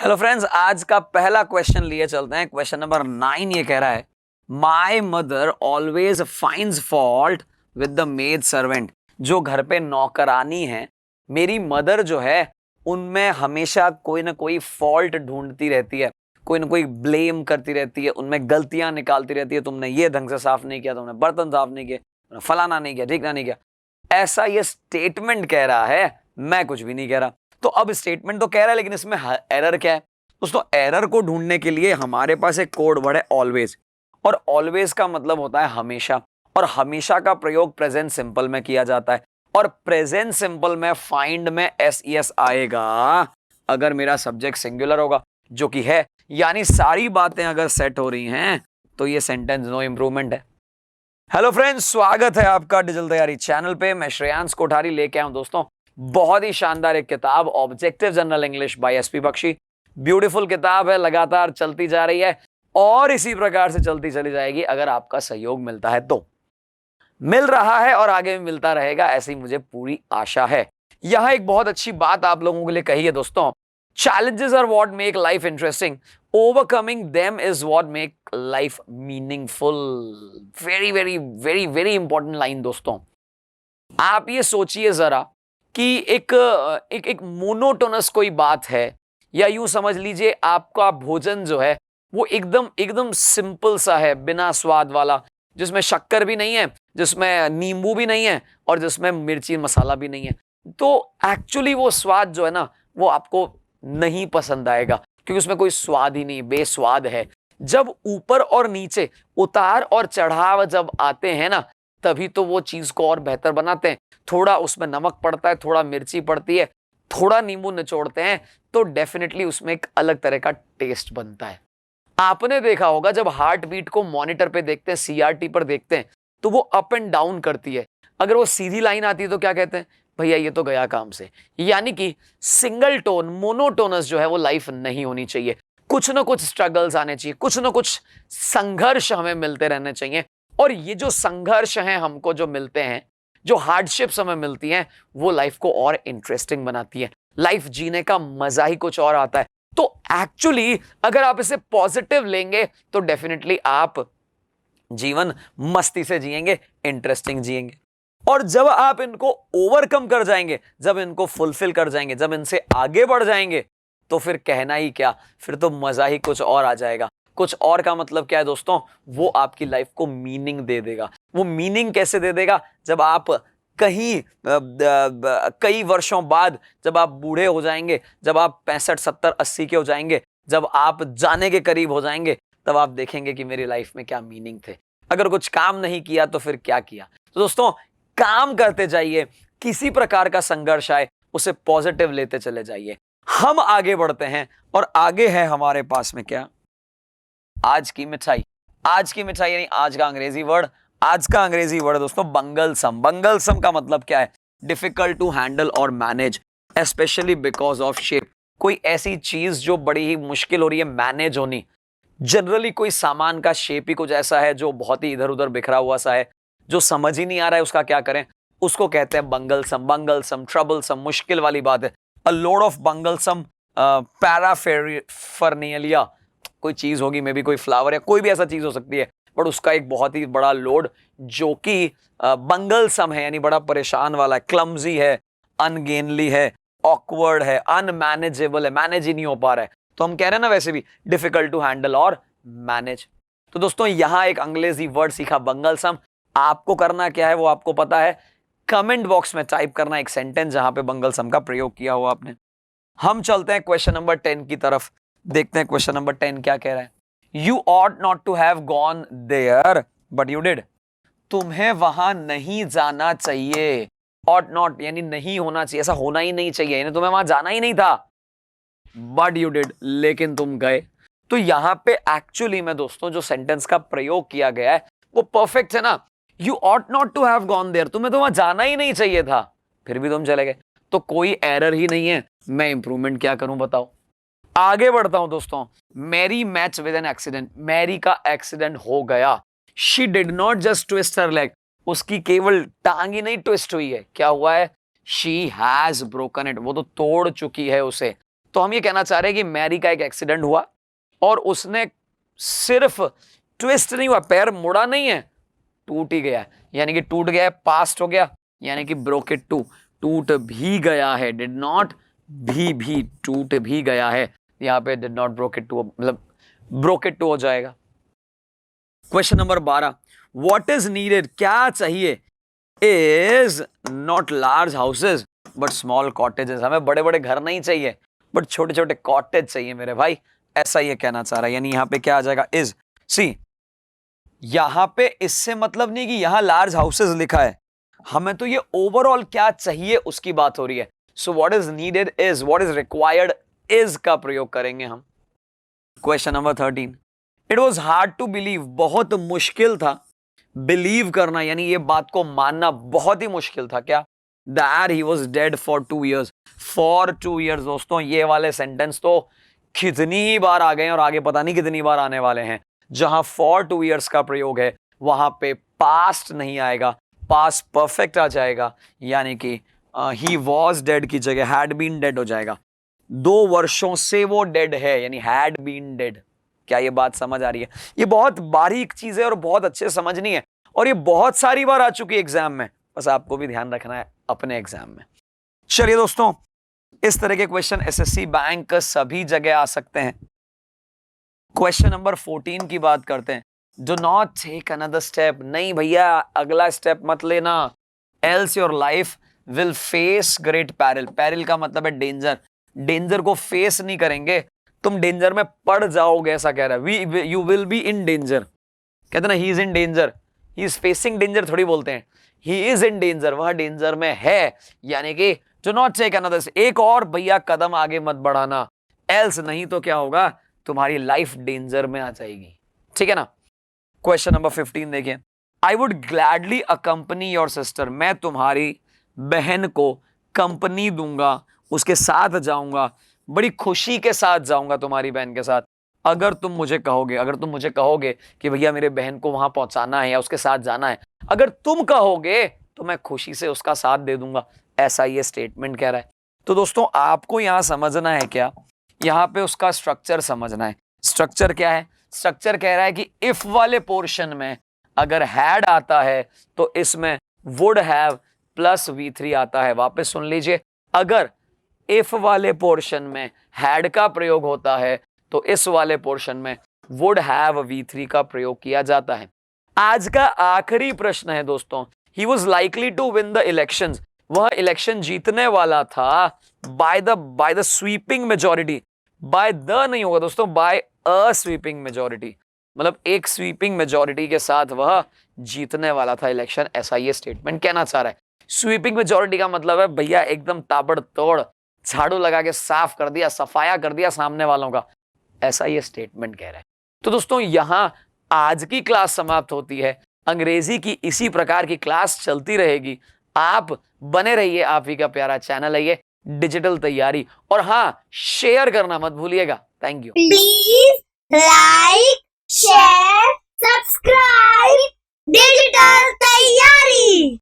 Hello friends, आज का पहला क्वेश्चन लिए चलते हैं। क्वेश्चन नंबर 9 ये कह रहा है, my mother always finds fault with the maid servant. जो घर पे नौकरानी है, मेरी मदर जो है उनमें हमेशा कोई ना कोई फॉल्ट ढूंढती रहती है, कोई ना कोई ब्लेम करती रहती है, उनमें गलतियां निकालती रहती है। तुमने ये ढंग से साफ नहीं किया, तुमने बर्तन साफ नहीं किए, तुमने फलाना नहीं किया, ठिकाना नहीं किया। ऐसा ये स्टेटमेंट कह रहा है, मैं कुछ भी नहीं कह रहा। तो अब स्टेटमेंट तो कह रहा है, लेकिन इसमें एरर क्या है दोस्तों? एरर को ढूंढने के लिए हमारे पास एक कोड वर्ड है ऑलवेज, और ऑलवेज का मतलब होता है हमेशा, और हमेशा का प्रयोग प्रेजेंट सिंपल में किया जाता है। और प्रेजेंट सिंपल में फाइंड में एस आएगा अगर मेरा सब्जेक्ट सिंगुलर होगा, जो कि है, यानी सारी बातें अगर सेट हो रही हैं तो ये सेंटेंस नो इंप्रूवमेंट है। हेलो फ्रेंड्स, स्वागत है आपका डिजिटल तैयारी चैनल पे। मैं श्रेयांश कोठारी लेके आया हूं दोस्तों बहुत ही शानदार एक किताब, objective general English by SP Bakshi. Beautiful किताब है, लगातार चलती जा रही है और इसी प्रकार से चलती चली जाएगी अगर आपका सहयोग मिलता है तो। मिल रहा है और आगे भी मिलता रहेगा, ऐसी मुझे पूरी आशा है। यहां एक बहुत अच्छी बात आप लोगों के लिए कही है दोस्तों, challenges are what make life interesting, overcoming them is what make life meaningful। very very very very important line दोस्तों। आप ये सोचिए जरा कि एक मोनोटोनस कोई बात है, या यूं समझ लीजिए आपका भोजन जो है वो एकदम एकदम सिंपल सा है, बिना स्वाद वाला, जिसमें शक्कर भी नहीं है, जिसमें नींबू भी नहीं है और जिसमें मिर्ची मसाला भी नहीं है। तो एक्चुअली वो स्वाद जो है ना, वो आपको नहीं पसंद आएगा, क्योंकि उसमें कोई स्वाद ही नहीं, बेस्वाद है। जब ऊपर और नीचे, उतार और चढ़ाव जब आते हैं ना, तभी तो वो चीज को और बेहतर बनाते हैं। थोड़ा उसमें नमक पड़ता है, थोड़ा मिर्ची पड़ती है, थोड़ा नींबू निचोड़ते हैं, तो डेफिनेटली उसमें एक अलग तरह का टेस्ट बनता है। आपने देखा होगा जब हार्ट बीट को मॉनिटर पे देखते हैं, सीआरटी पर देखते हैं, तो वो अप एंड डाउन करती है। अगर वो सीधी लाइन आती है तो क्या कहते हैं? भैया ये तो गया काम से। यानी कि सिंगल टोन, मोनोटोनस जो है वो लाइफ नहीं होनी चाहिए। कुछ ना कुछ स्ट्रगल्स आने चाहिए, कुछ ना कुछ संघर्ष हमें मिलते रहने चाहिए। और ये जो संघर्ष हैं हमको जो मिलते हैं, जो हार्डशिप्स हमें मिलती हैं, वो लाइफ को और इंटरेस्टिंग बनाती है। लाइफ जीने का मजा ही कुछ और आता है। तो एक्चुअली अगर आप इसे पॉजिटिव लेंगे तो डेफिनेटली आप जीवन मस्ती से जिएंगे, इंटरेस्टिंग जिएंगे। और जब आप इनको ओवरकम कर जाएंगे, जब इनको फुलफिल कर जाएंगे, जब इनसे आगे बढ़ जाएंगे, तो फिर कहना ही क्या, फिर तो मजा ही कुछ और आ जाएगा। कुछ और का मतलब क्या है दोस्तों? वो आपकी लाइफ को मीनिंग दे देगा। वो मीनिंग कैसे दे देगा? जब आप कहीं कई वर्षों बाद जब आप बूढ़े हो जाएंगे, जब आप 65, 70, 80 के हो जाएंगे, जब आप जाने के करीब हो जाएंगे, तब आप देखेंगे कि मेरी लाइफ में क्या मीनिंग थे। अगर कुछ काम नहीं किया तो फिर क्या किया? तो दोस्तों, काम करते जाइए, किसी प्रकार का संघर्ष आए उसे पॉजिटिव लेते चले जाइए। हम आगे बढ़ते हैं और आगे है हमारे पास में क्या? आज की मिठाई। आज की मिठाई यानी आज का अंग्रेजी वर्ड। आज का अंग्रेजी वर्ड दोस्तों बंगलसम। बंगलसम का मतलब क्या है? डिफिकल्ट टू हैंडल और manage, specially because of shape. कोई ऐसी चीज जो बड़ी ही मुश्किल हो रही है मैनेज होनी। जनरली कोई सामान का शेप ही कुछ ऐसा है जो बहुत ही इधर उधर बिखरा हुआ सा है, जो समझ ही नहीं आ रहा है उसका क्या करें, उसको कहते हैं बंगलसम। बंगलसम, ट्रबलसम, मुश्किल वाली बात है। अ लोड ऑफ बंगलसम पैराफेरनेलिया, कोई चीज होगी, मे बी कोई फ्लावर या कोई भी ऐसा चीज हो सकती है, बट उसका एक बहुत ही बड़ा लोड जो कि बंगलसम है, यानी बड़ा परेशान वाला है, क्लमजी है, अनगेनली है, ऑकवर्ड है, अनमैनेजेबल है, मैनेज ही नहीं हो पा रहा है। तो हम कह रहे हैं ना वैसे भी डिफिकल्ट टू हैंडल और मैनेज। तो दोस्तों यहां एक अंग्रेजी वर्ड सीखा बंगलसम। आपको करना क्या है वो आपको पता है, कमेंट बॉक्स में टाइप करना एक सेंटेंस जहां पे बंगलसम का प्रयोग किया हुआ आपने। हम चलते हैं क्वेश्चन नंबर 10 की तरफ। देखते हैं क्वेश्चन नंबर 10 क्या कह रहा है। You ought not to have gone there but you did. तुम्हें वहां नहीं जाना चाहिए। ऑट नॉट यानी नहीं होना चाहिए, ऐसा होना ही नहीं चाहिए, यानी तुम्हें वहां जाना ही नहीं था। बट यू डिड, लेकिन तुम गए। तो यहां पे एक्चुअली में दोस्तों जो सेंटेंस का प्रयोग किया गया है वो परफेक्ट है ना। You ought not to have gone there, तुम्हें तो वहां जाना ही नहीं चाहिए था, फिर भी तुम चले गए, तो कोई एरर ही नहीं है। मैं इंप्रूवमेंट क्या करूं बताओ? आगे बढ़ता हूं दोस्तों। Mary met with an accident. Mary का एक्सीडेंट हो गया। She did not just twist her leg, उसकी केवल टांग ही नहीं ट्विस्ट हुई है, क्या हुआ है? शी हैज ब्रोकन इट, वो तो तोड़ चुकी है उसे। तो हम ये कहना चाह रहे हैं कि मैरी का एक एक्सीडेंट हुआ और उसने सिर्फ ट्विस्ट नहीं हुआ, पैर मुड़ा नहीं है, टूट ही गया है, यानी कि टूट गया है, पास्ट हो गया, यानी कि ब्रोक इट टू, टूट भी गया है, डिड नॉट भी टूट भी गया है, यहां पे did not broke it too मतलब ब्रोक इट टू हो जाएगा। Question number 12, what is needed, क्या चाहिए, is not large houses but small cottages, हमें बड़े बड़े घर नहीं चाहिए बट छोटे छोटे कॉटेज चाहिए मेरे भाई, ऐसा ये कहना चाह रहा है। यानी यहां पे क्या आ जाएगा, इज। सी, यहां पे इससे मतलब नहीं कि यहां लार्ज हाउसेज लिखा है, हमें तो ये ओवरऑल क्या चाहिए उसकी बात हो रही है। So what is needed is, what is required is का प्रयोग करेंगे हम। Question number 13, it was hard to believe, बहुत मुश्किल था बिलीव करना, यानी ये बात को मानना बहुत ही मुश्किल था, क्या, that he was dead for 2 years, for 2 years। दोस्तों ये वाले सेंटेंस तो कितनी ही बार आ गए और आगे पता नहीं कितनी बार आने वाले हैं। जहां फॉर 2 years का प्रयोग है वहां पे पास्ट नहीं आएगा, पास्ट परफेक्ट आ जाएगा, यानी कि ही वॉज डेड की जगह हैड बीन डेड हो जाएगा। 2 वर्षों से वो डेड है, यानी हैड बीन डेड। क्या ये बात समझ आ रही है? ये बहुत बारीक चीज है और बहुत अच्छे समझनी है, और ये बहुत सारी बार आ चुकी है एग्जाम में, बस आपको भी ध्यान रखना है अपने एग्जाम में। चलिए दोस्तों, इस तरह के क्वेश्चन एसएससी बैंक सभी जगह आ सकते हैं। क्वेश्चन नंबर 14 की बात करते हैं। Do not take another step, नहीं भैया अगला स्टेप मत लेना, else your life will face great peril, peril का मतलब है डेंजर, डेंजर को फेस नहीं करेंगे तुम डेंजर में पड़ जाओगे, ऐसा कह रहा है। You will be in danger, कहते ना he is in danger, he is facing danger थोड़ी बोलते हैं, ही इज इन डेंजर, वह डेंजर में है, यानी कि डू नॉट टेक अनदर, एक और भैया कदम आगे मत बढ़ाना, एल्स नहीं तो क्या होगा, तुम्हारी लाइफ डेंजर में आ जाएगी, ठीक है ना। क्वेश्चन नंबर 15 देखिए, I would gladly अकंपनी your sister, मैं तुम्हारी बहन को कंपनी दूंगा, उसके साथ जाऊंगा, बड़ी खुशी के साथ जाऊंगा तुम्हारी बहन के साथ, अगर तुम मुझे कहोगे, अगर तुम मुझे कहोगे कि भैया मेरे बहन को वहां पहुंचाना है या उसके साथ जाना है, अगर तुम कहोगे तो मैं खुशी से उसका साथ दे दूंगा, ऐसा ये स्टेटमेंट कह रहा है। तो दोस्तों आपको यहां समझना है क्या, यहां पे उसका स्ट्रक्चर समझना है। स्ट्रक्चर क्या है? स्ट्रक्चर कह रहा है कि इफ वाले पोर्शन में अगर हैड आता है तो इसमें वुड हैव प्लस V3 आता है। वापस सुन लीजिए, अगर इफ वाले पोर्शन में हैड का प्रयोग होता है तो इस वाले पोर्शन में वुड हैव V3 का प्रयोग किया जाता है। आज का आखिरी प्रश्न है दोस्तों, he was likely to win the elections, वह इलेक्शन जीतने वाला था by the sweeping majority, by the नहीं होगा दोस्तों, बाय अ स्वीपिंग मेजॉरिटी, मतलब एक स्वीपिंग मेजॉरिटी के साथ वह जीतने वाला था इलेक्शन, ऐसा ये स्टेटमेंट कहना चाह रहा है। स्वीपिंग मेजॉरिटी का मतलब है भैया एकदम ताबड़तोड़ झाड़ू लगा के साफ कर दिया, सफाया कर दिया सामने वालों का, ऐसा ये स्टेटमेंट कह रहा है। तो दोस्तों यहां आज की क्लास समाप्त होती है, अंग्रेजी की इसी प्रकार की क्लास चलती रहेगी, आप बने रहिए, आप ही का प्यारा चैनल है ये डिजिटल तैयारी, और हाँ शेयर करना मत भूलिएगा। Thank you. Please like, share, subscribe digital तैयारी।